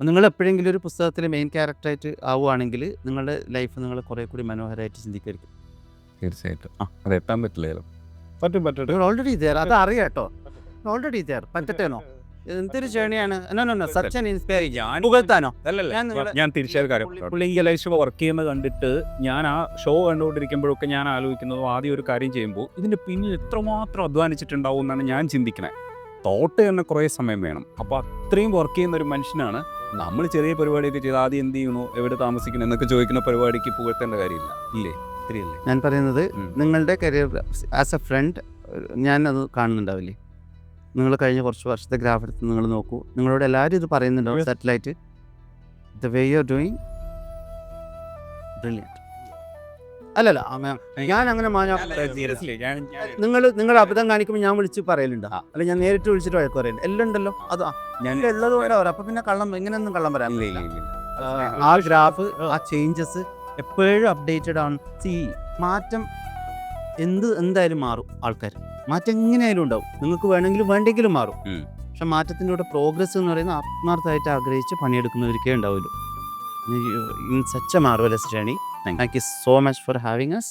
നിങ്ങൾ എപ്പോഴെങ്കിലും ഒരു പുസ്തകത്തിൽ മെയിൻ ക്യാരക്ടറായിട്ട് ആവുകയാണെങ്കിൽ നിങ്ങളുടെ ലൈഫ് നിങ്ങൾ കുറേ കൂടി മനോഹരമായിട്ട് ചിന്തിക്കായിരിക്കും. തീർച്ചയായിട്ടും അത് എത്താൻ പറ്റില്ലല്ലോ. പറ്റും ഓൾറെഡി ഇതേർ അത് അറിയാം കേട്ടോ. ഓൾറെഡി ഇതേർ പറ്റത്തേനോ എന്തൊരു ജേണിയാണ്. സച്ച് ആൻ ഇൻസ്പയറിംഗ് പുകഴ്ത്താനോ ഞാൻ തിരിച്ചൊരു കാര്യം പുള്ളി ഈ ലൈഫ് വർക്ക് ചെയ്യുന്നത് കണ്ടിട്ട് ഞാൻ ആ ഷോ കണ്ടുകൊണ്ടിരിക്കുമ്പോഴൊക്കെ ഞാൻ ആലോചിക്കുന്നത് ആദ്യം ഒരു കാര്യം ചെയ്യുമ്പോൾ ഇതിൻ്റെ പിന്നിൽ എത്രമാത്രം അധ്വാനിച്ചിട്ടുണ്ടാവും എന്നാണ് ഞാൻ ചിന്തിക്കണേ. തോട്ട് തന്നെ കുറേ സമയം വേണം. അപ്പോൾ അത്രയും വർക്ക് ചെയ്യുന്ന ഒരു മനുഷ്യനാണ് നമ്മൾ ചെറിയ പരിപാടിയൊക്കെ ചെയ്ത് ആദ്യം എന്ത് ചെയ്യണോ എവിടെ താമസിക്കണം എന്നൊക്കെ ചോദിക്കുന്ന പരിപാടിക്ക് പുകഴ്ത്തേണ്ട കാര്യമില്ല ഇല്ലേ? ഇത്രയല്ലേ ഞാൻ പറയുന്നത്. നിങ്ങളുടെ കരിയർ ആസ് എ ഫ്രണ്ട് ഞാനത് കാണുന്നുണ്ടാവില്ലേ? നിങ്ങൾ കഴിഞ്ഞ കുറച്ച് വർഷത്തെ ഗ്രാഫ് എടുത്ത് നിങ്ങൾ നോക്കൂ. നിങ്ങളോട് എല്ലാവരും ഇത് പറയുന്നുണ്ടാവും. Satellite the way you are doing brilliant. അല്ലല്ല ഞാൻ അങ്ങനെ നിങ്ങൾ അബദ്ധം കാണിക്കുമ്പോൾ ഞാൻ വിളിച്ച് പറയലുണ്ടോ? അല്ല ഞാൻ നേരിട്ട് വിളിച്ചിട്ട് വഴക്ക് പറയലുണ്ട്. എല്ലാം ഉണ്ടല്ലോ. അത് ഞാൻ ഉള്ളത് പോലെ പറയാം. അപ്പൊ പിന്നെ കള്ളം എങ്ങനെയൊന്നും കള്ളം പറയാൻ. ആ ഗ്രാഫ് ആ ചേഞ്ചസ് എപ്പോഴും അപ്ഡേറ്റഡ് ആണ്. മാറ്റം എന്തായാലും മാറും. ആൾക്കാർ മാറ്റം എങ്ങനെയായാലും ഉണ്ടാവും. നിങ്ങൾക്ക് വേണ്ടെങ്കിലും മാറും. പക്ഷെ മാറ്റത്തിൻ്റെ കൂടെ പ്രോഗ്രസ് എന്ന് പറയുന്നത് ആത്മാർത്ഥമായിട്ട് ആഗ്രഹിച്ച് പണിയെടുക്കുന്നവർക്കേ ഉണ്ടാവുള്ളൂ. In such a marvellous journey. Thank you so much for having us.